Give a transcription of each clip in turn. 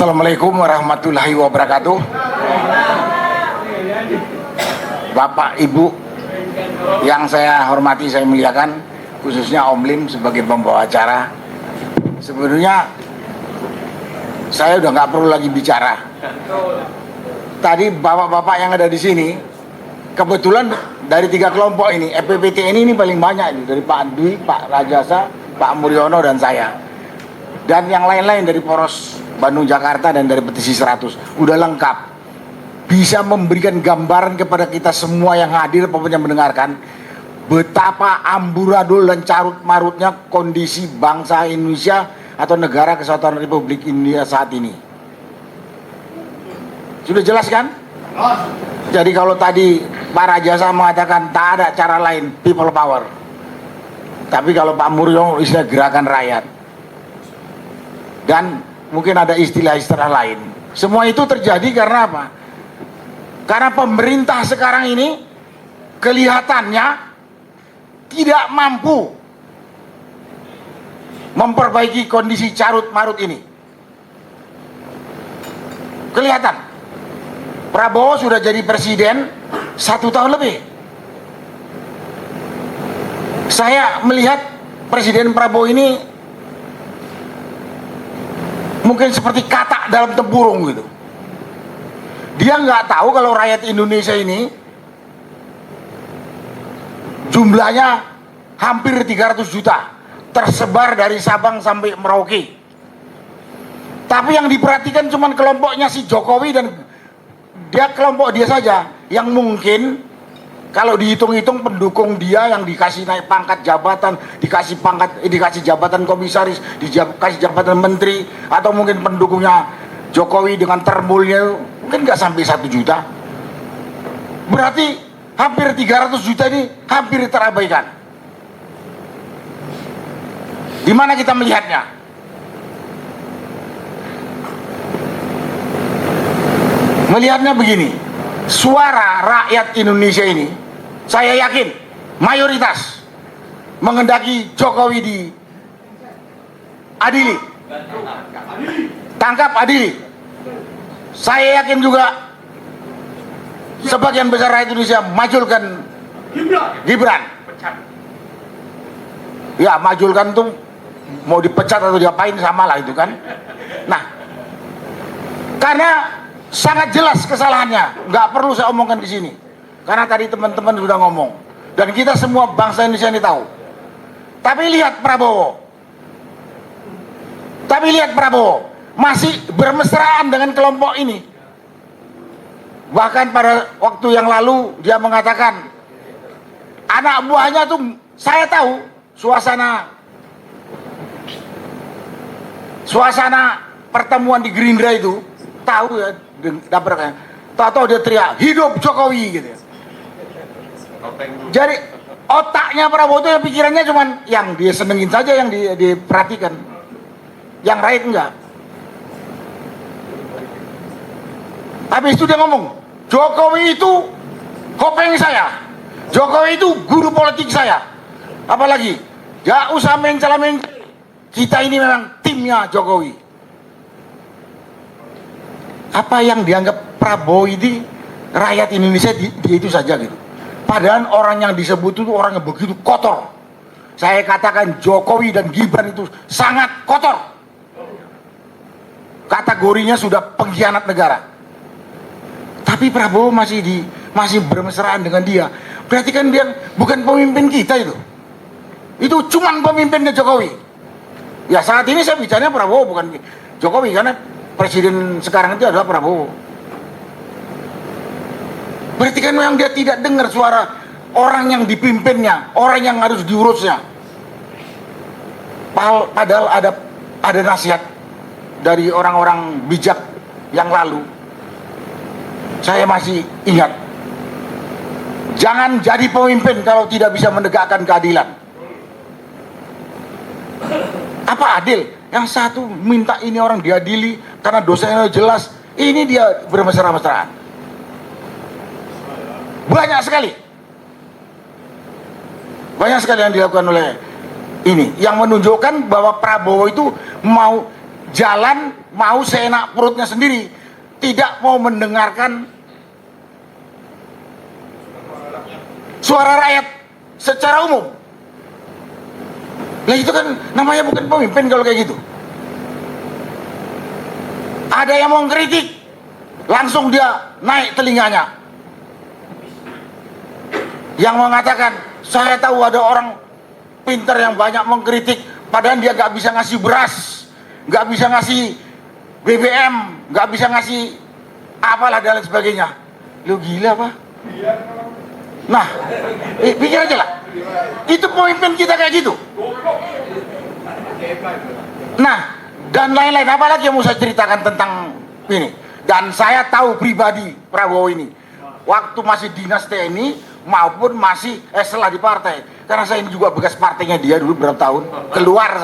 Assalamualaikum warahmatullahi wabarakatuh. Bapak, Ibu yang saya hormati, saya muliakan, khususnya Om Lim sebagai pembawa acara. Sebenarnya saya udah nggak perlu lagi bicara. Tadi bapak-bapak yang ada di sini, kebetulan dari 3 kelompok ini, EPPT ini paling banyak ini, dari Pak Dwi, Pak Rajasa, Pak Mulyono, dan saya. Dan yang lain-lain dari Poros Bandung Jakarta dan dari Petisi 100. Udah lengkap. Bisa memberikan gambaran kepada kita semua yang hadir maupun yang mendengarkan betapa amburadul dan carut marutnya kondisi bangsa Indonesia atau Negara Kesatuan Republik Indonesia saat ini. Sudah jelas kan? Jadi kalau tadi Pak Rajasa mengatakan tak ada cara lain, people power. Tapi kalau Pak Mulyono istilah gerakan rakyat. Dan mungkin ada istilah-istilah lain. Semua itu terjadi karena apa? Karena pemerintah sekarang ini kelihatannya tidak mampu memperbaiki kondisi carut marut ini. Kelihatan Prabowo sudah jadi presiden 1 tahun lebih. Saya melihat Presiden Prabowo ini mungkin seperti katak dalam tempurung gitu. Dia nggak tahu kalau rakyat Indonesia ini jumlahnya hampir 300 juta, tersebar dari Sabang sampai Merauke. Tapi yang diperhatikan cuma kelompoknya si Jokowi dan kelompok dia saja yang mungkin kalau dihitung-hitung pendukung dia yang dikasih naik pangkat jabatan, dikasih jabatan komisaris, dikasih jabatan menteri, atau mungkin pendukungnya Jokowi dengan termulnya mungkin nggak sampai 1 juta. Berarti hampir 300 juta ini hampir terabaikan. Di mana kita melihatnya? Melihatnya begini, suara rakyat Indonesia ini, saya yakin mayoritas menghendaki Jokowi diadili, tangkap, adili. Saya yakin juga sebagian besar rakyat Indonesia majulkan Gibran. Ya, majulkan tuh mau dipecat atau diapain sama lah itu kan. Nah, karena sangat jelas kesalahannya, nggak perlu saya omongkan di sini. Karena tadi teman-teman sudah ngomong dan kita semua bangsa Indonesia ini tahu. Tapi lihat Prabowo masih bermesraan dengan kelompok ini. Bahkan pada waktu yang lalu dia mengatakan anak buahnya tuh, saya tahu suasana pertemuan di Gerindra itu, tahu ya, dapatnya. Tahu dia teriak hidup Jokowi gitu. Jadi otaknya Prabowo itu pikirannya cuman yang dia senengin saja, yang diperhatikan, yang rakyat enggak. Habis itu dia ngomong Jokowi itu kopeng saya, Jokowi itu guru politik saya. Apalagi gak usah mencela-mencela, kita ini memang timnya Jokowi. Apa yang dianggap Prabowo ini rakyat Indonesia dia itu saja gitu. Padahal orang yang disebut itu orang yang begitu kotor. Saya katakan Jokowi dan Gibran itu sangat kotor. Kategorinya sudah pengkhianat negara. Tapi Prabowo masih bermesraan dengan dia. Berarti kan dia bukan pemimpin kita itu. Itu cuman pemimpinnya Jokowi. Ya saat ini saya bicaranya Prabowo bukan Jokowi, karena presiden sekarang itu adalah Prabowo. Berarti kan memang dia tidak dengar suara orang yang dipimpinnya, orang yang harus diurusnya. Padahal ada nasihat dari orang-orang bijak yang lalu. Saya masih ingat, jangan jadi pemimpin kalau tidak bisa menegakkan keadilan. Apa adil? Yang satu minta ini orang diadili karena dosanya jelas, ini dia bermesra-mesraan. Banyak sekali yang dilakukan oleh ini, yang menunjukkan bahwa Prabowo itu mau jalan mau seenak perutnya sendiri, tidak mau mendengarkan suara rakyat secara umum. Nah itu kan namanya bukan pemimpin kalau kayak gitu. Ada yang mau kritik, langsung dia naik telinganya. Yang mengatakan, saya tahu ada orang pinter yang banyak mengkritik, padahal dia gak bisa ngasih beras, gak bisa ngasih BBM, gak bisa ngasih apalah dan lain sebagainya. Lu gila apa? Nah, pikir aja lah. Itu pemimpin kita kayak gitu. Nah, dan lain-lain. Apalagi yang mau saya ceritakan tentang ini. Dan saya tahu pribadi Prabowo ini, waktu masih dinas TNI maupun masih setelah di partai. Karena saya ini juga bekas partainya dia dulu berapa tahun. Keluar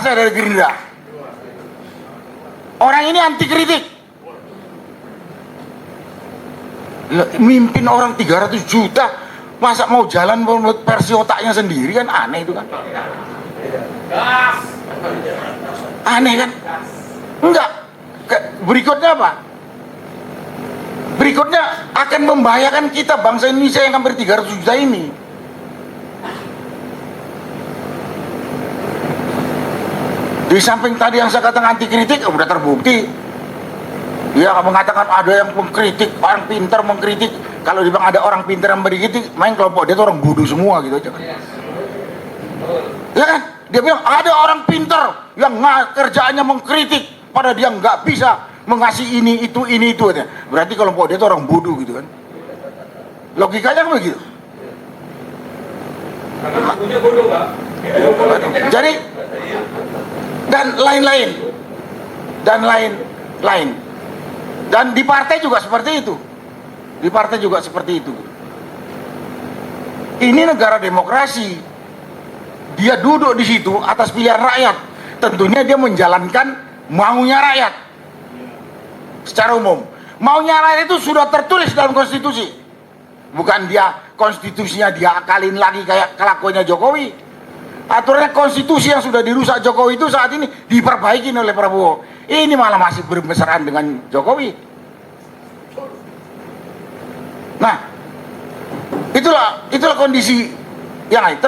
saya dari Gerindra. Orang ini anti kritik. Mimpin orang 300 juta, masa mau jalan menurut versi otaknya sendiri, kan aneh itu kan. Aneh kan? Enggak. Berikutnya apa? Berikutnya akan membahayakan kita bangsa Indonesia yang hampir 300 juta ini. Di samping tadi yang saya katakan anti kritik, udah terbukti. Dia mengatakan ada yang mengkritik, orang pintar mengkritik. Kalau dibilang ada orang pintar yang mengkritik, main kelompok dia itu orang bodoh semua gitu aja kan. Ya kan? Dia bilang ada orang pintar yang kerjaannya mengkritik, pada dia nggak bisa mengasih ini itu aja. Berarti kelompok dia itu orang bodoh gitu kan. Logikanya kan begitu. Jadi dan lain-lain. Dan di partai juga seperti itu. Ini negara demokrasi. Dia duduk di situ atas pilihan rakyat. Tentunya dia menjalankan maunya rakyat. Secara umum. Maunya rakyat itu sudah tertulis dalam konstitusi. Bukan konstitusinya dia akalin lagi kayak kelakuannya Jokowi. Aturannya konstitusi yang sudah dirusak Jokowi itu saat ini diperbaiki oleh Prabowo. Ini malah masih bermesraan dengan Jokowi. Nah, itulah kondisi yang lain.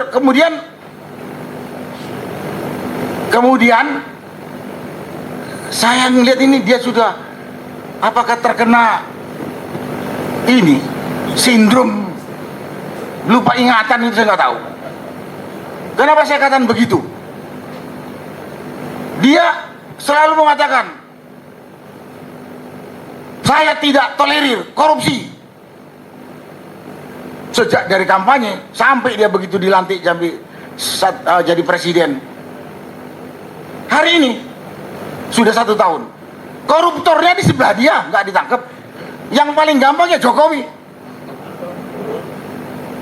Kemudian saya ngelihat ini dia sudah apakah terkena ini sindrom lupa ingatan, itu saya nggak tahu. Kenapa saya katakan begitu? Dia selalu mengatakan, saya tidak tolerir korupsi. Sejak dari kampanye sampai dia begitu dilantik jadi presiden. Hari ini sudah 1 tahun. Koruptornya di sebelah dia nggak ditangkap. Yang paling gampangnya Jokowi,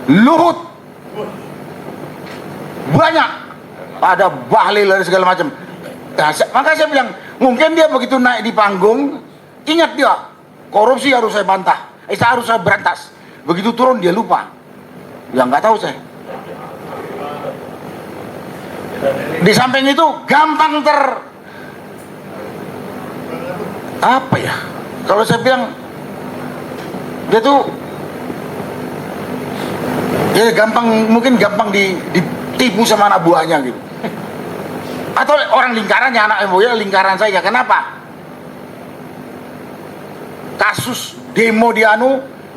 Luhut, banyak, ada Bahlil dan segala macam. Nah, maka saya bilang, mungkin dia begitu naik di panggung, ingat dia, korupsi harus saya bantah, harus saya berantas. Begitu turun dia lupa. Ya nggak tahu saya. Di samping itu gampang apa ya? Kalau saya bilang dia tuh ya mungkin gampang ditipu sama anak buahnya gitu. Atau orang lingkarannya, anak MUI lingkaran saya. Kenapa? Kasus demo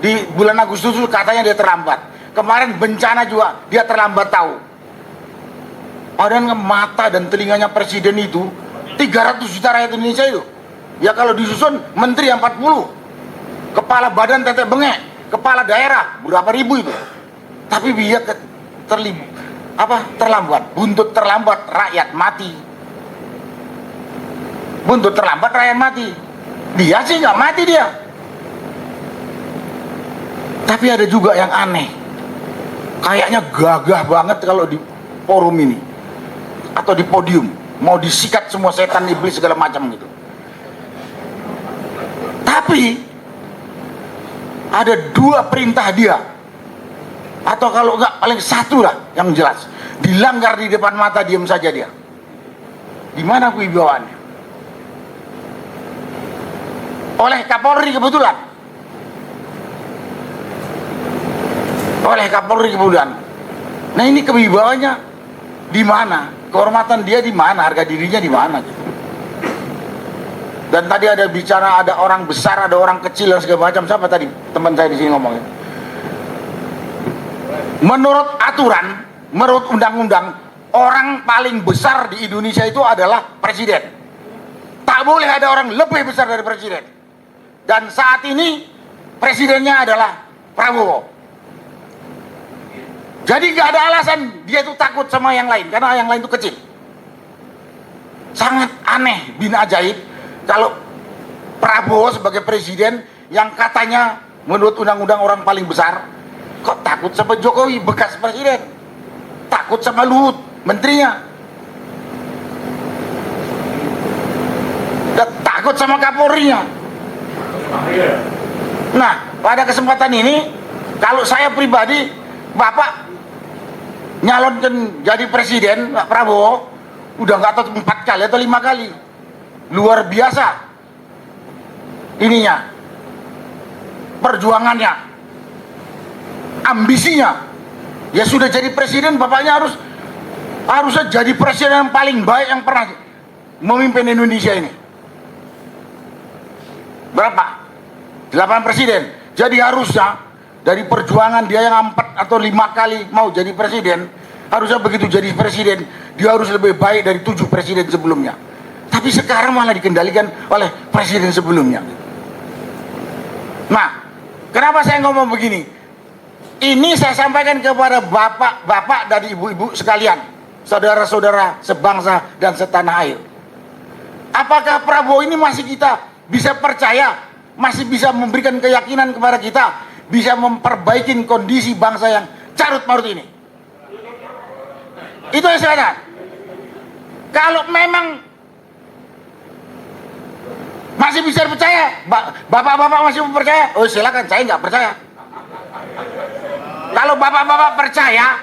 di bulan Agustus katanya dia terlambat. Kemarin bencana juga dia terlambat tahu. Padahal mata dan telinganya presiden itu 300 juta rakyat Indonesia itu. Ya kalau disusun menteri yang 40, kepala badan tetek bengek, kepala daerah berapa ribu itu. Tapi dia terlambat, buntut terlambat rakyat mati. Buntut terlambat rakyat mati. Dia sih nggak mati dia. Tapi ada juga yang aneh. Kayaknya gagah banget kalau di forum ini atau di podium mau disikat semua setan iblis segala macam gitu. Tapi ada 2 perintah dia, atau kalau enggak paling 1 lah yang jelas, dilanggar di depan mata, diam saja dia. Di mana kewibawaannya? oleh Kapolri kebetulan. Oleh Kapolri kemudian. Nah ini kewibawaannya di mana? Kehormatan dia di mana? Harga dirinya di mana? Gitu. Dan tadi ada bicara ada orang besar, ada orang kecil dan segala macam. Siapa tadi teman saya di sini ngomongin? Menurut aturan, menurut undang-undang, orang paling besar di Indonesia itu adalah presiden. Tak boleh ada orang lebih besar dari presiden. Dan saat ini presidennya adalah Prabowo. Jadi gak ada alasan dia itu takut sama yang lain, karena yang lain itu kecil. Sangat aneh, bin ajaib, kalau Prabowo sebagai presiden yang katanya menurut undang-undang orang paling besar, kok takut sama Jokowi bekas presiden, takut sama Luhut menterinya, takut sama Kapolrinya. Nah pada kesempatan ini, kalau saya pribadi, Bapak nyalonkan jadi presiden, Pak Prabowo udah nggak tahu 4 kali atau 5 kali, luar biasa ininya, perjuangannya, ambisinya. Ya sudah jadi presiden, bapaknya harusnya jadi presiden yang paling baik yang pernah memimpin Indonesia ini. Berapa? 8 presiden. Jadi harusnya dari perjuangan dia yang 4 atau 5 kali mau jadi presiden, harusnya begitu jadi presiden dia harus lebih baik dari 7 presiden sebelumnya. Tapi sekarang malah dikendalikan oleh presiden sebelumnya. Nah, kenapa saya ngomong begini? Ini saya sampaikan kepada bapak-bapak dan ibu-ibu sekalian, saudara-saudara sebangsa dan setanah air. Apakah Prabowo ini masih kita bisa percaya, masih bisa memberikan keyakinan kepada kita, bisa memperbaiki kondisi bangsa yang carut marut ini? Itu yang saya katakan. Kalau memang masih bisa percaya, bapak-bapak masih percaya, oh silakan, saya nggak percaya. Kalau bapak-bapak percaya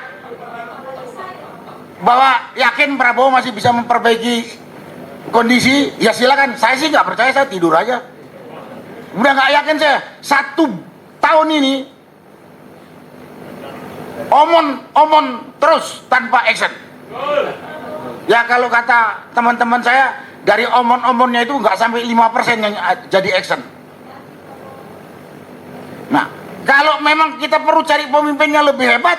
bahwa yakin Prabowo masih bisa memperbaiki kondisi, ya silakan. Saya sih nggak percaya, saya tidur aja. Udah nggak yakin saya. 1 tahun ini omon terus tanpa action. Ya kalau kata teman-teman saya, dari omon-omonnya itu nggak sampai 5% yang jadi action. Nah, kalau memang kita perlu cari pemimpinnya lebih hebat,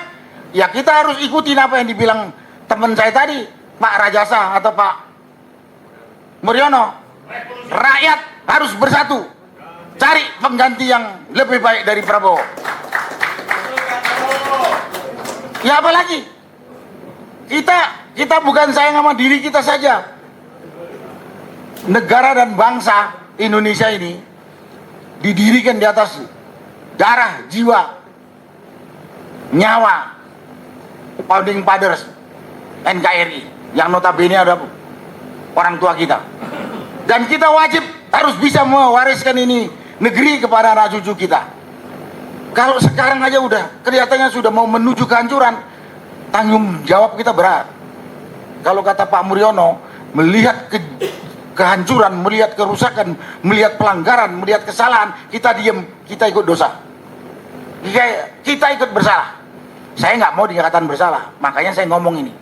ya kita harus ikutin apa yang dibilang teman saya tadi, Pak Rajasa atau Pak Muryono. Rakyat harus bersatu, cari pengganti yang lebih baik dari Prabowo. Ya apalagi kita bukan sayang sama diri kita saja. Negara dan bangsa Indonesia ini didirikan di atas darah, jiwa, nyawa founding fathers NKRI yang notabene ada orang tua kita. Dan kita wajib harus bisa mewariskan ini negeri kepada anak cucu kita. Kalau sekarang aja udah kelihatannya sudah mau menuju kehancuran, tanggung jawab kita berat. Kalau kata Pak Muryono, melihat kehancuran, melihat kerusakan, melihat pelanggaran, melihat kesalahan, kita diem, kita ikut dosa, kita ikut bersalah. Saya nggak mau dikatakan bersalah, makanya saya ngomong ini.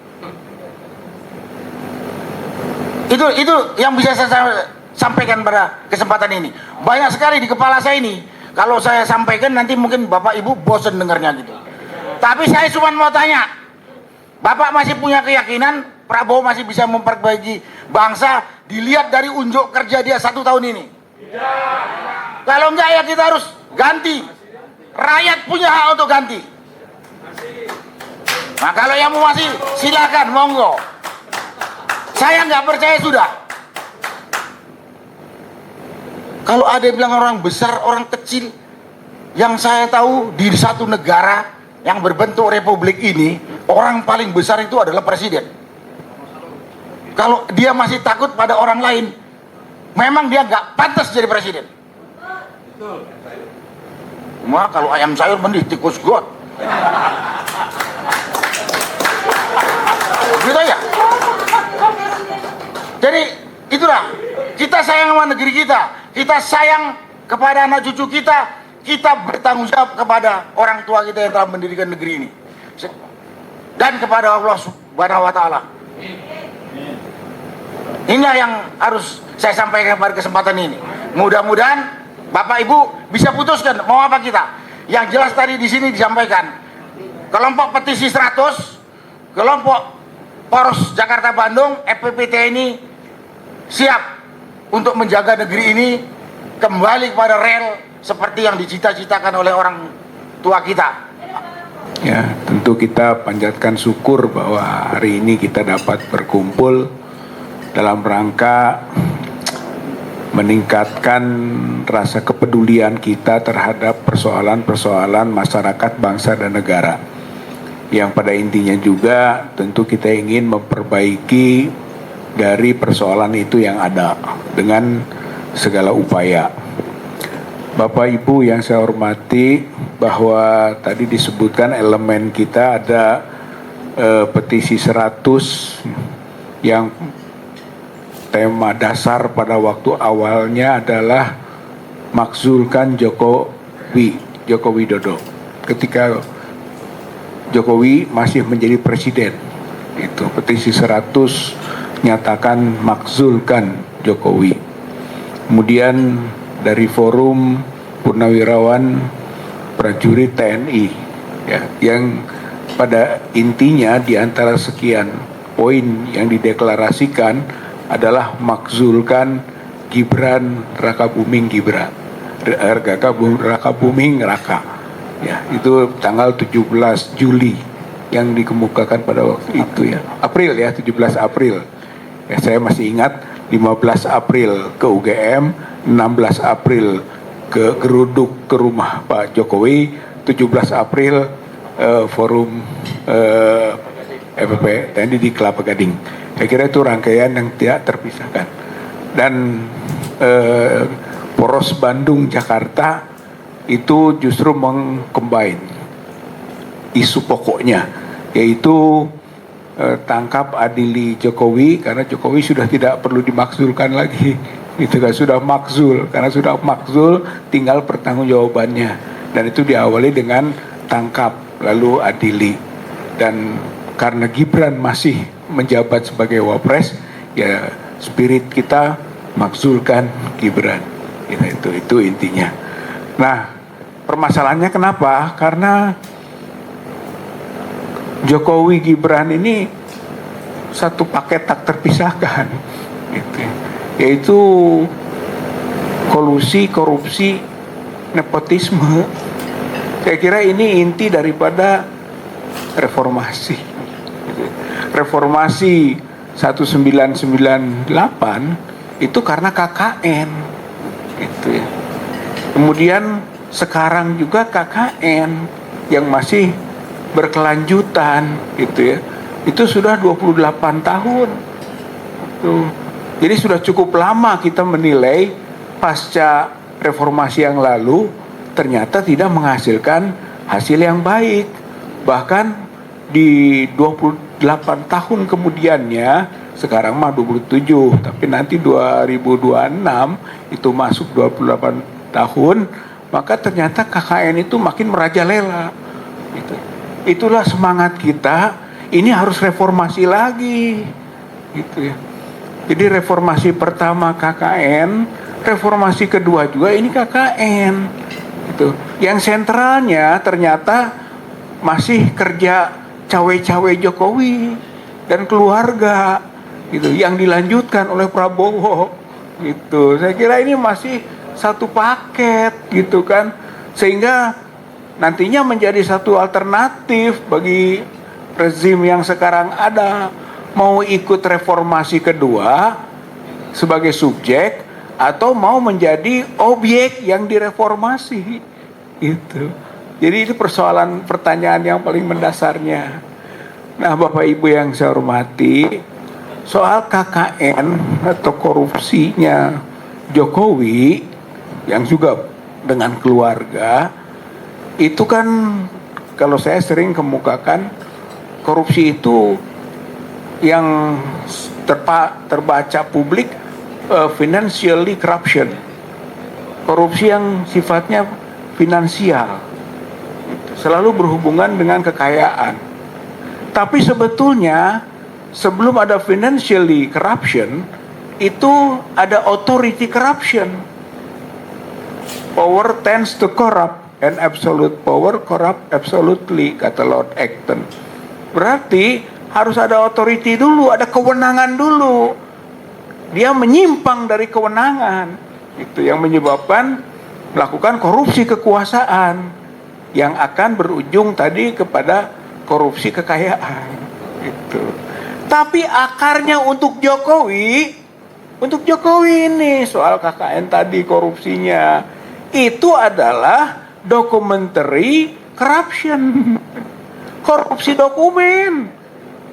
Itu yang bisa saya sampaikan pada kesempatan ini. Banyak sekali di kepala saya ini, kalau saya sampaikan nanti mungkin Bapak Ibu bosen dengarnya gitu. Tapi saya cuma mau tanya, Bapak masih punya keyakinan Prabowo masih bisa memperbaiki bangsa dilihat dari unjuk kerja dia 1 tahun ini? Kalau enggak ya kita harus ganti. Rakyat punya hak untuk ganti. Nah kalau yang mau masih silakan, monggo. Saya nggak percaya sudah. Kalau ada yang bilang orang besar, orang kecil, yang saya tahu di satu negara yang berbentuk republik ini, orang paling besar itu adalah presiden. Kalau dia masih takut pada orang lain, memang dia nggak pantas jadi presiden. Cuma kalau ayam sayur mending tikus got. Gitu ya. Jadi itulah, kita sayang sama negeri kita sayang kepada anak cucu kita, kita bertanggung jawab kepada orang tua kita yang telah mendirikan negeri ini dan kepada Allah Subhanahu wa taala. Inilah yang harus saya sampaikan pada kesempatan ini. Mudah-mudahan Bapak Ibu bisa putuskan mau apa kita. Yang jelas tadi di sini disampaikan, kelompok petisi 100, kelompok Poros Jakarta Bandung, FPPT ini siap untuk menjaga negeri ini kembali kepada rel seperti yang dicita-citakan oleh orang tua kita. Ya, tentu kita panjatkan syukur bahwa hari ini kita dapat berkumpul dalam rangka meningkatkan rasa kepedulian kita terhadap persoalan-persoalan masyarakat, bangsa, dan negara. Yang pada intinya juga tentu kita ingin memperbaiki dari persoalan itu yang ada dengan segala upaya. Bapak Ibu yang saya hormati, bahwa tadi disebutkan elemen kita ada petisi 100 yang tema dasar pada waktu awalnya adalah makzulkan Joko Widodo ketika Jokowi masih menjadi presiden. Itu petisi 100 nyatakan makzulkan Jokowi. Kemudian dari forum purnawirawan prajurit TNI ya, yang pada intinya di antara sekian poin yang dideklarasikan adalah makzulkan Gibran Rakabuming Gibran Rakabuming Raka. Ya, itu tanggal 17 Juli yang dikemukakan pada waktu itu ya. April ya, 17 April. Ya, saya masih ingat 15 April ke UGM, 16 April ke Geruduk ke rumah Pak Jokowi, 17 April forum FPP TNI di Kelapa Gading. Saya kira itu rangkaian yang tidak terpisahkan. Dan Poros Bandung Jakarta itu justru mengcombine isu pokoknya, yaitu tangkap adili Jokowi, karena Jokowi sudah tidak perlu dimakzulkan lagi. Itu kan sudah makzul, karena sudah makzul tinggal pertanggungjawabannya. Dan itu diawali dengan tangkap lalu adili. Dan karena Gibran masih menjabat sebagai wapres, ya spirit kita makzulkan Gibran. Ya, itu intinya. Nah, permasalahannya kenapa? Karena Jokowi Gibran ini satu paket tak terpisahkan, gitu. Yaitu kolusi, korupsi, nepotisme. Saya kira ini inti daripada reformasi. Reformasi 1998 itu karena KKN, gitu ya. Kemudian sekarang juga KKN yang masih berkelanjutan, gitu ya. Itu sudah 28 tahun. Tuh. Jadi sudah cukup lama kita menilai pasca reformasi yang lalu ternyata tidak menghasilkan hasil yang baik. Bahkan di 28 tahun kemudiannya, sekarang mah 27, tapi nanti 2026 itu masuk 28 tahun, maka ternyata KKN itu makin merajalela. Gitu. Itulah semangat kita, ini harus reformasi lagi. Gitu ya. Jadi reformasi pertama KKN, reformasi kedua juga ini KKN. Gitu. Yang sentralnya ternyata masih kerja cawe-cawe Jokowi dan keluarga, gitu, yang dilanjutkan oleh Prabowo, gitu. Saya kira ini masih satu paket, gitu kan, sehingga nantinya menjadi satu alternatif bagi rezim yang sekarang ada, mau ikut reformasi kedua sebagai subjek atau mau menjadi objek yang direformasi, gitu. Jadi itu pertanyaan yang paling mendasarnya. Nah, Bapak Ibu yang saya hormati, soal KKN atau korupsinya Jokowi yang juga dengan keluarga, itu kan kalau saya sering kemukakan, korupsi itu yang terbaca publik financially corruption, korupsi yang sifatnya finansial, selalu berhubungan dengan kekayaan. Tapi sebetulnya sebelum ada financially corruption, itu ada authority corruption. Power tends to corrupt, and absolute power corrupt absolutely, kata Lord Acton. Berarti harus ada authority dulu, ada kewenangan dulu. Dia menyimpang dari kewenangan. Itu yang menyebabkan melakukan korupsi kekuasaan yang akan berujung tadi kepada korupsi kekayaan. Gitu. Tapi akarnya untuk Jokowi ini soal KKN tadi korupsinya itu adalah documentary corruption, korupsi dokumen.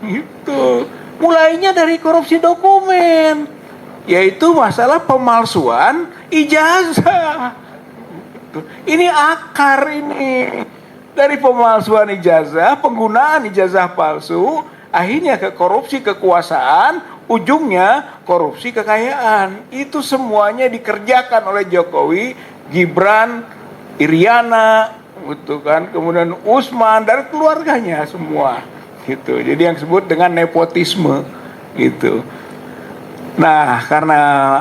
Gitu. Mulainya dari korupsi dokumen, yaitu masalah pemalsuan ijazah. Ini akar ini. Dari pemalsuan ijazah, penggunaan ijazah palsu, akhirnya ke korupsi kekuasaan, ujungnya korupsi kekayaan. Itu semuanya dikerjakan oleh Jokowi, Gibran, Iriana, gitu kan, kemudian Usman dan keluarganya semua. Gitu. Jadi yang disebut dengan nepotisme gitu. Nah, karena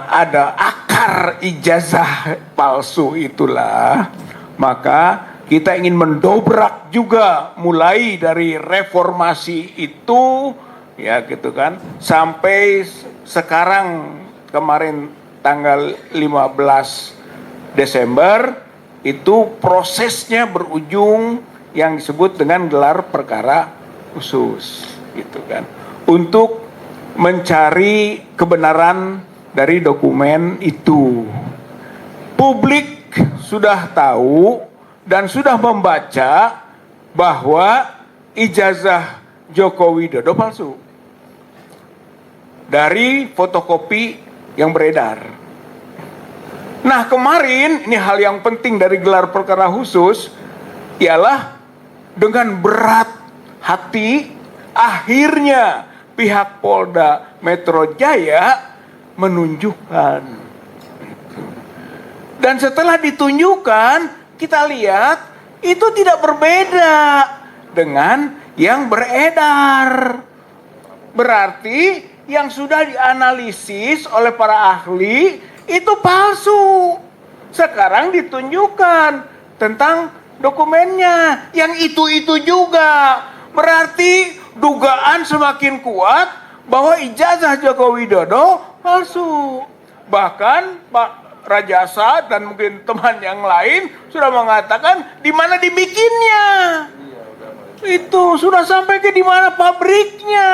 ada akar ijazah palsu itulah, maka kita ingin mendobrak juga mulai dari reformasi itu, ya gitu kan, sampai sekarang kemarin tanggal 15 Desember itu prosesnya berujung yang disebut dengan gelar perkara khusus, gitu kan, untuk mencari kebenaran dari dokumen itu. Publik sudah tahu dan sudah membaca bahwa ijazah Joko Widodo palsu dari fotokopi yang beredar. Nah, kemarin ini hal yang penting dari gelar perkara khusus ialah dengan berat hati akhirnya pihak Polda Metro Jaya menunjukkan. Dan setelah ditunjukkan, kita lihat itu tidak berbeda dengan yang beredar. Berarti yang sudah dianalisis oleh para ahli itu palsu. Sekarang ditunjukkan tentang dokumennya yang itu-itu juga. Berarti dugaan semakin kuat bahwa ijazah Joko Widodo palsu. Bahkan Pak Rajasa dan mungkin teman yang lain sudah mengatakan di mana dibikinnya. Itu sudah sampai ke di mana pabriknya.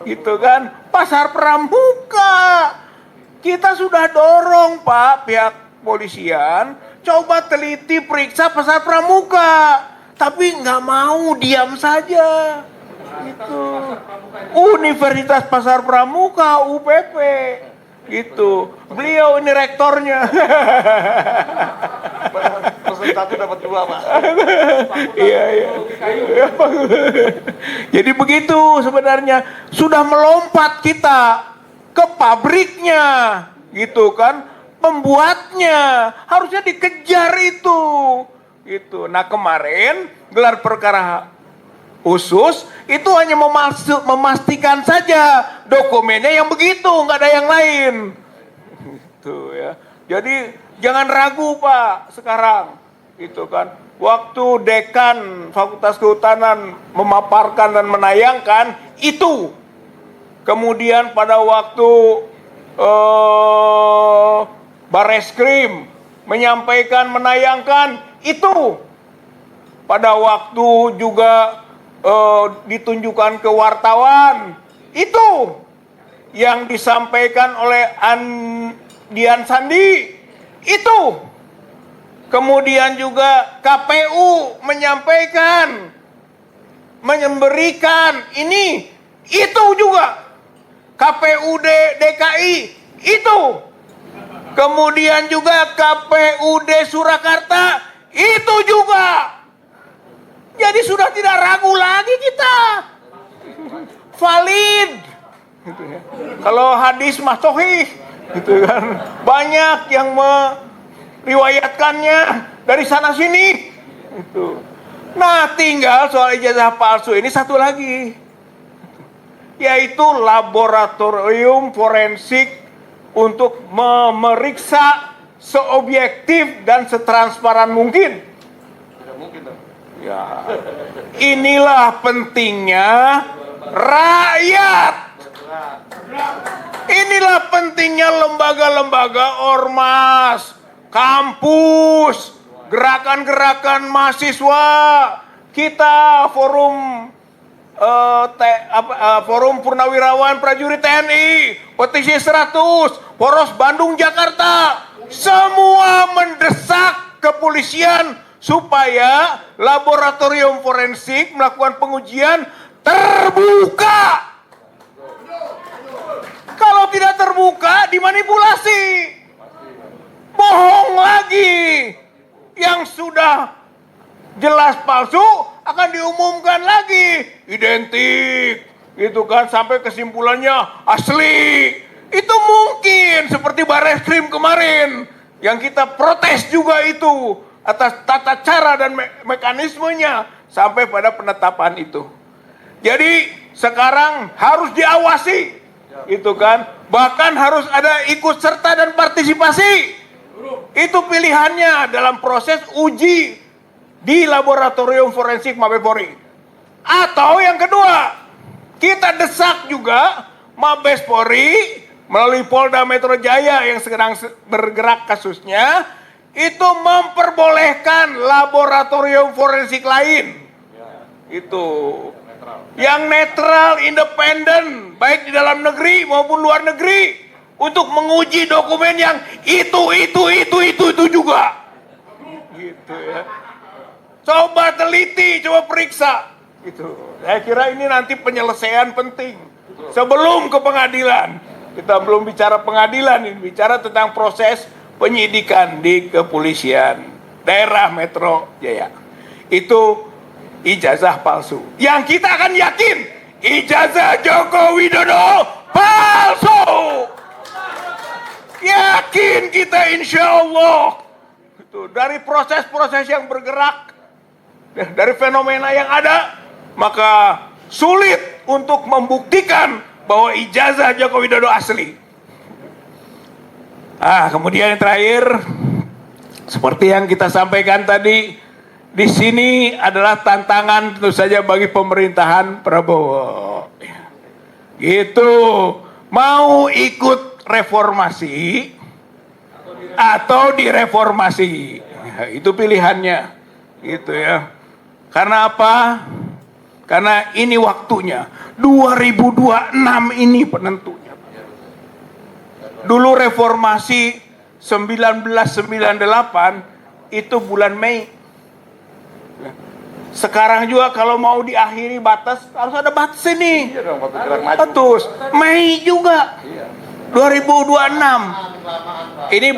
Gitu kan, Pasar Pramuka. Kita sudah dorong Pak pihak polisian coba teliti periksa Pasar Pramuka. Tapi nggak mau, diam saja. Gitu. Universitas Pasar Pramuka, UPP. Gitu. Beliau ini rektornya. Pesan satu dapat dua, Pak. Iya. Jadi begitu sebenarnya. Sudah melompat kita ke pabriknya. Gitu kan. Pembuatnya. Harusnya dikejar itu. Gitu. Nah, kemarin gelar perkara khusus itu hanya memastikan saja dokumennya yang begitu, nggak ada yang lain. Gitu ya. Jadi jangan ragu Pak sekarang, gitu kan. Waktu dekan Fakultas Kehutanan memaparkan dan menayangkan itu, kemudian pada waktu Bareskrim menyampaikan menayangkan itu, pada waktu juga ditunjukkan ke wartawan itu yang disampaikan oleh Dian Sandi itu, kemudian juga KPU menyampaikan memberikan ini itu juga KPUD DKI itu, kemudian juga KPUD Surakarta itu juga. Jadi sudah tidak ragu lagi kita. Valid. Gitu ya. Kalau hadis mah sahih, gitu kan. Banyak yang riwayatkannya dari sana sini. Itu. Nah, tinggal soal ijazah palsu ini satu lagi, yaitu laboratorium forensik untuk memeriksa seobjektif dan setransparan mungkin. Tidak mungkin dong. Ya, inilah pentingnya rakyat. Inilah pentingnya lembaga-lembaga ormas, kampus, gerakan-gerakan mahasiswa, kita forum forum Purnawirawan Prajurit TNI, Petisi 100, Poros Bandung Jakarta, semua mendesak kepolisian supaya laboratorium forensik melakukan pengujian terbuka. Kalau tidak terbuka, dimanipulasi, bohong lagi. Yang sudah jelas palsu akan diumumkan lagi identik, gitu kan, sampai kesimpulannya asli. Itu mungkin seperti Barreskrim kemarin yang kita protes juga itu atas tata cara dan mekanismenya sampai pada penetapan itu. Jadi sekarang harus diawasi, itu kan, bahkan harus ada ikut serta dan partisipasi. Itu pilihannya dalam proses uji di laboratorium forensik Mabes Polri. Atau yang kedua, kita desak juga Mabes Polri melalui Polda Metro Jaya yang sedang bergerak kasusnya, itu memperbolehkan laboratorium forensik lain. Itu yang netral, independen, baik di dalam negeri maupun luar negeri, untuk menguji dokumen yang itu juga. Gitu ya. Coba teliti, coba periksa. Gitu. Saya kira ini nanti penyelesaian penting sebelum ke pengadilan. Kita belum bicara pengadilan, ini bicara tentang proses penyidikan di kepolisian daerah Metro Jaya. Itu ijazah palsu. Yang kita akan yakin ijazah Joko Widodo palsu. Yakin kita, insya Allah. Itu dari proses-proses yang bergerak, dari fenomena yang ada, maka sulit untuk membuktikan bahwa ijazah Joko Widodo asli. Kemudian yang terakhir, seperti yang kita sampaikan tadi, di sini adalah tantangan tentu saja bagi pemerintahan Prabowo. Gitu, mau ikut reformasi atau direformasi, itu pilihannya, gitu ya. Karena apa? Karena ini waktunya, 2026 ini penentunya. Dulu reformasi 1998 itu bulan Mei. Sekarang juga kalau mau diakhiri batas, harus ada batas ini. Iya dong, waktu gerak maju. Batas Mei juga. 2026. Ini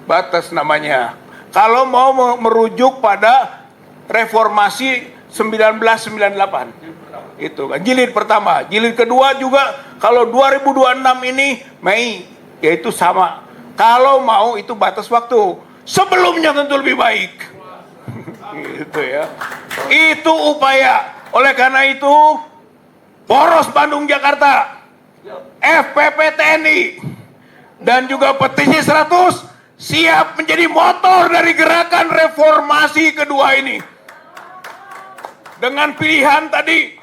batas namanya. Kalau mau merujuk pada reformasi 1998. Itu kan jilid pertama, jilid kedua juga kalau 2026 ini Mei, yaitu sama. Kalau mau itu batas waktu. Sebelumnya tentu lebih baik. Gitu ya. Itu upaya. Oleh karena itu, Poros Bandung Jakarta, FPP TNI, dan juga Petisi 100 siap menjadi motor dari gerakan reformasi kedua ini. Dengan pilihan tadi,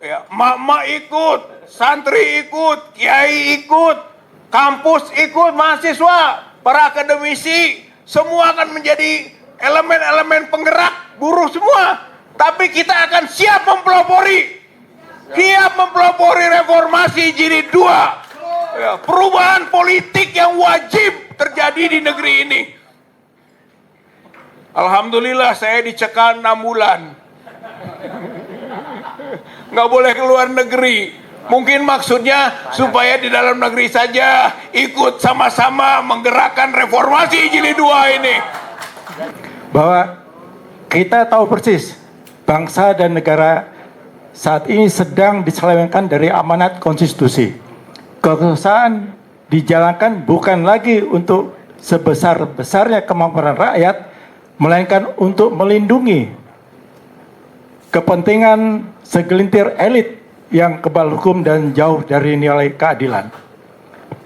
ya, mak-mak ikut, santri ikut, kiai ikut, kampus ikut, mahasiswa, para akademisi, semua akan menjadi elemen-elemen penggerak, buruh semua. Tapi kita akan siap mempelopori. Siap mempelopori reformasi jilid 2. Ya, perubahan politik yang wajib terjadi di negeri ini. Alhamdulillah saya dicekal 6 bulan. Nggak boleh keluar negeri. Mungkin maksudnya supaya di dalam negeri saja ikut sama-sama menggerakkan reformasi jilid 2 ini. Bahwa kita tahu persis bangsa dan negara saat ini sedang diselewengkan dari amanat konstitusi. Kekuasaan dijalankan bukan lagi untuk sebesar-besarnya kemampuan rakyat, melainkan untuk melindungi kepentingan segelintir elit yang kebal hukum dan jauh dari nilai keadilan.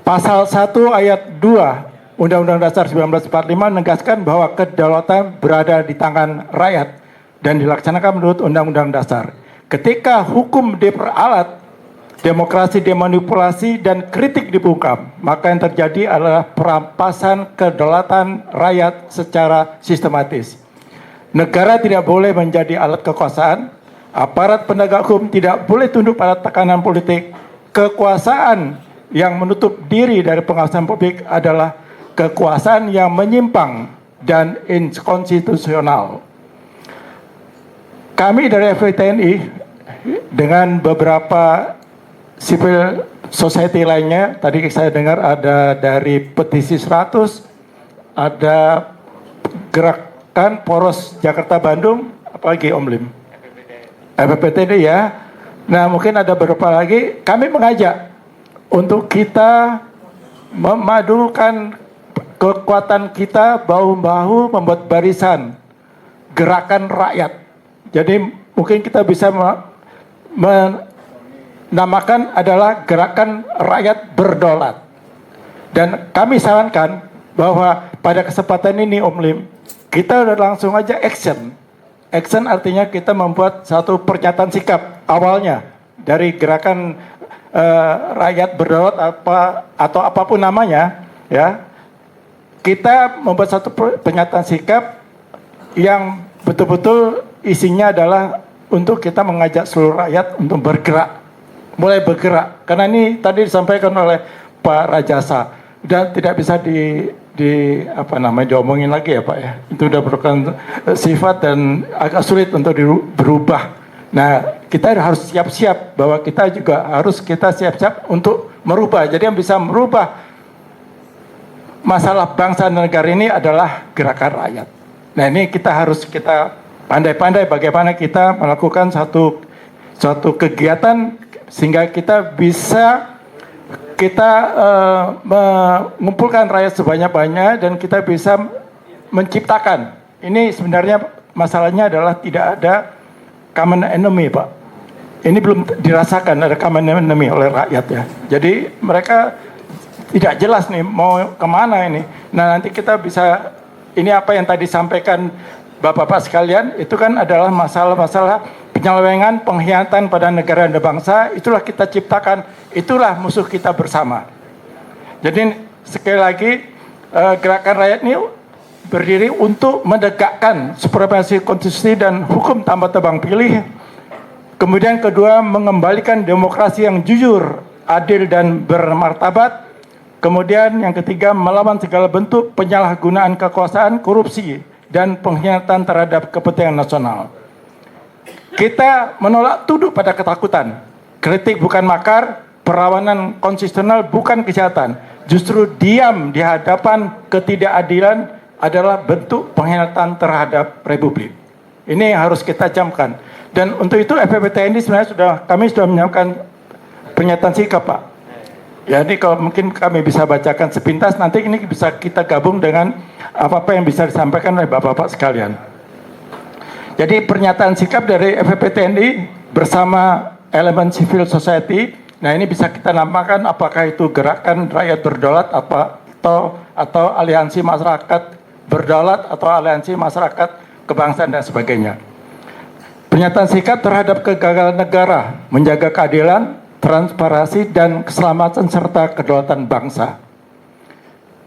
Pasal 1 ayat 2 Undang-Undang Dasar 1945 menegaskan bahwa kedaulatan berada di tangan rakyat dan dilaksanakan menurut Undang-Undang Dasar. Ketika hukum diperalat, demokrasi dimanipulasi dan kritik dibungkam, maka yang terjadi adalah perampasan kedaulatan rakyat secara sistematis. Negara tidak boleh menjadi alat kekuasaan, aparat penegak hukum tidak boleh tunduk pada tekanan politik. Kekuasaan yang menutup diri dari pengawasan publik adalah kekuasaan yang menyimpang dan inkonstitusional. Kami dari FPTNI dengan beberapa civil society lainnya, tadi saya dengar ada dari Petisi 100, ada Gerakan Poros Jakarta Bandung, apalagi Om Lim? FPTNI ya. Nah mungkin ada beberapa lagi. Kami mengajak untuk kita memadukan kekuatan kita bahu-bahu membuat barisan gerakan rakyat. Jadi mungkin kita bisa menamakan adalah gerakan rakyat berdaulat. Dan kami sarankan bahwa pada kesempatan ini Om Lim, kita udah langsung aja action. Action artinya kita membuat satu pernyataan sikap awalnya dari gerakan rakyat berdaulat atau apapun namanya, ya. Kita membuat satu pernyataan sikap yang betul-betul isinya adalah untuk kita mengajak seluruh rakyat untuk bergerak, mulai bergerak. Karena ini tadi disampaikan oleh Pak Rajasa dan tidak bisa diomongin lagi ya Pak ya. Itu udah merupakan sifat dan agak sulit untuk berubah. Nah, kita harus siap-siap bahwa kita juga harus siap-siap untuk merubah. Jadi yang bisa merubah masalah bangsa dan negara ini adalah gerakan rakyat. Nah, ini kita pandai-pandai bagaimana kita melakukan suatu kegiatan sehingga kita bisa mengumpulkan rakyat sebanyak-banyaknya dan kita bisa menciptakan. Ini sebenarnya masalahnya adalah tidak ada common enemy, Pak. Ini belum dirasakan ada common enemy oleh rakyat ya. Jadi mereka tidak jelas nih mau kemana ini. Nah nanti kita bisa, ini apa yang tadi sampaikan Bapak-Bapak sekalian, itu kan adalah masalah-masalah penyelewengan, pengkhianatan pada negara dan bangsa. Itulah kita ciptakan, itulah musuh kita bersama. Jadi sekali lagi gerakan rakyat ini berdiri untuk menegakkan supremasi konstitusi dan hukum tanpa tebang pilih. Kemudian kedua, mengembalikan demokrasi yang jujur, adil dan bermartabat. Kemudian yang ketiga, melawan segala bentuk penyalahgunaan kekuasaan, korupsi, dan pengkhianatan terhadap kepentingan nasional. Kita menolak tunduk pada ketakutan. Kritik bukan makar, perlawanan konstitusional bukan kejahatan. Justru diam di hadapan ketidakadilan adalah bentuk pengkhianatan terhadap Republik. Ini harus kita camkan. Dan untuk itu FPTNI sebenarnya kami sudah menyiapkan pernyataan sikap, Pak. Ya, ini kalau mungkin kami bisa bacakan sepintas, nanti ini bisa kita gabung dengan apa-apa yang bisa disampaikan oleh Bapak-Bapak sekalian. Jadi pernyataan sikap dari FPTNI bersama elemen civil society, nah ini bisa kita namakan apakah itu gerakan rakyat berdaulat atau aliansi masyarakat berdaulat atau aliansi masyarakat kebangsaan dan sebagainya. Pernyataan sikap terhadap kegagalan negara menjaga keadilan, transparansi dan keselamatan serta kedaulatan bangsa.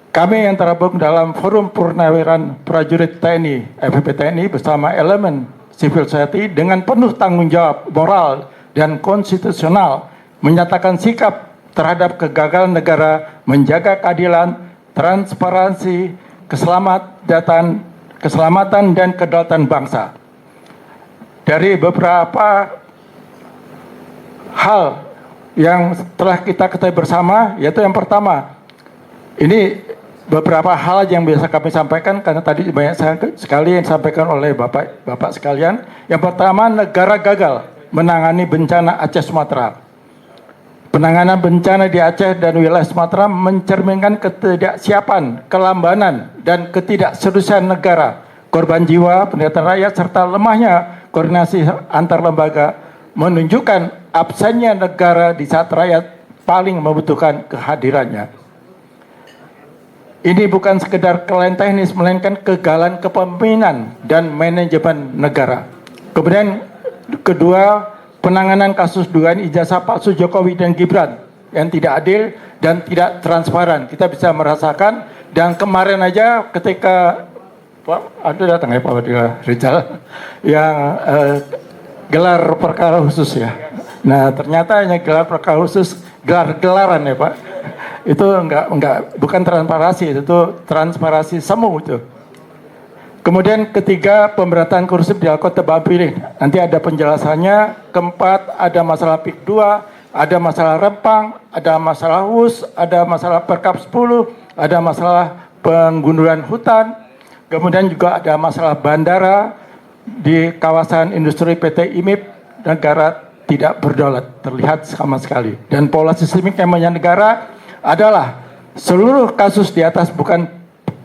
Kami yang tergabung dalam Forum Purnawiran Prajurit TNI, FPTNI bersama elemen civil society dengan penuh tanggung jawab moral dan konstitusional menyatakan sikap terhadap kegagalan negara menjaga keadilan, transparansi, keselamatan dan kedaulatan bangsa. Dari beberapa hal yang telah kita ketahui bersama, yaitu yang pertama, ini beberapa hal yang biasa kami sampaikan karena tadi banyak sekali yang disampaikan oleh Bapak sekalian. Yang pertama, negara gagal menangani bencana Aceh Sumatera. Penanganan bencana di Aceh dan wilayah Sumatera mencerminkan ketidaksiapan, kelambanan, dan ketidakseriusan negara, korban jiwa, penderitaan rakyat, serta lemahnya koordinasi antar lembaga, menunjukkan absennya negara di saat rakyat paling membutuhkan kehadirannya. Ini bukan sekedar kelainan teknis, melainkan kegagalan kepemimpinan dan manajemen negara. Kemudian kedua, penanganan kasus dugaan ijazah palsu Jokowi dan Gibran yang tidak adil dan tidak transparan. Kita bisa merasakan, dan kemarin aja ketika Pak, ada datang ya Pak Rizal yang gelar perkara khusus ya. Nah ternyata hanya gelar perkara khusus, gelar-gelaran ya Pak. Itu bukan transparansi, itu transparansi semu itu. Kemudian ketiga, pemberantasan korupsi dilakukan tebang pilih. Nanti ada penjelasannya. Keempat, ada masalah PIK 2, ada masalah Rempang, ada masalah WUS, ada masalah Perkap 10, ada masalah penggundulan hutan. Kemudian juga ada masalah bandara di kawasan industri PT IMIP, negara tidak berdaulat, terlihat sama sekali. Dan pola sistemik namanya negara adalah seluruh kasus di atas bukan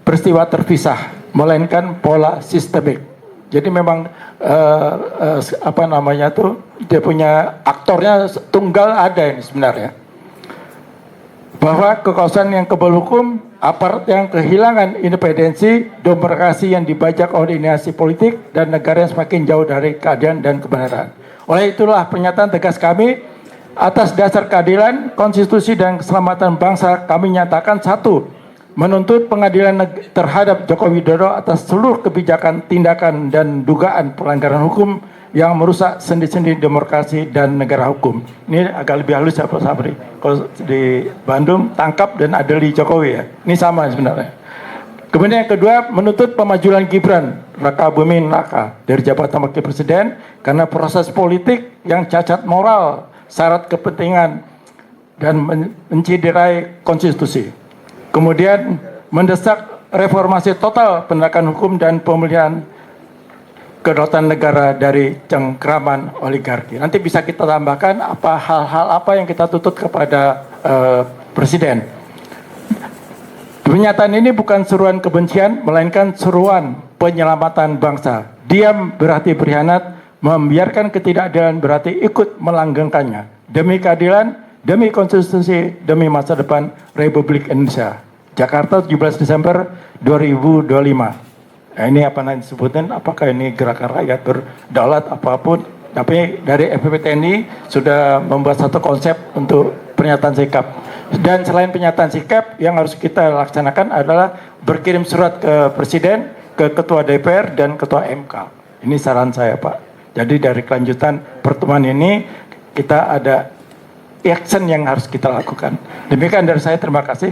peristiwa terpisah, melainkan pola sistemik. Jadi memang dia punya aktornya tunggal ada ini sebenarnya. Bahwa kekuasaan yang kebal hukum, aparat yang kehilangan independensi, demokrasi yang dibajak oleh dinasti politik, dan negara yang semakin jauh dari keadilan dan kebenaran. Oleh itulah pernyataan tegas kami, atas dasar keadilan, konstitusi, dan keselamatan bangsa, kami nyatakan: 1. Menuntut pengadilan terhadap Joko Widodo atas seluruh kebijakan, tindakan, dan dugaan pelanggaran hukum yang merusak sendi-sendi demokrasi dan negara hukum. Ini agak lebih halus ya Pak Sabri. Kalau di Bandung tangkap dan adili Jokowi ya. Ini sama sebenarnya. Kemudian yang kedua, menuntut pemajulan Gibran Raka Buming Raka dari jabatan wakil presiden karena proses politik yang cacat moral, syarat kepentingan, dan menciderai konstitusi. Kemudian mendesak reformasi total penegakan hukum dan pemulihan kedaulatan negara dari cengkraman oligarki. Nanti bisa kita tambahkan hal-hal apa yang kita tuntut kepada Presiden. Pernyataan ini bukan seruan kebencian, melainkan seruan penyelamatan bangsa. Diam berarti berkhianat, membiarkan ketidakadilan berarti ikut melanggengkannya. Demi keadilan, demi konstitusi, demi masa depan Republik Indonesia. Jakarta 17 Desember 2025. Nah, ini apa nanti sebutin, apakah ini gerakan rakyat berdaulat apapun. Tapi dari FPP TNI sudah membuat satu konsep untuk pernyataan sikap. Dan selain pernyataan sikap, yang harus kita laksanakan adalah berkirim surat ke Presiden, ke Ketua DPR, dan Ketua MK. Ini saran saya Pak. Jadi dari kelanjutan pertemuan ini, kita ada action yang harus kita lakukan. Demikian dari saya, terima kasih.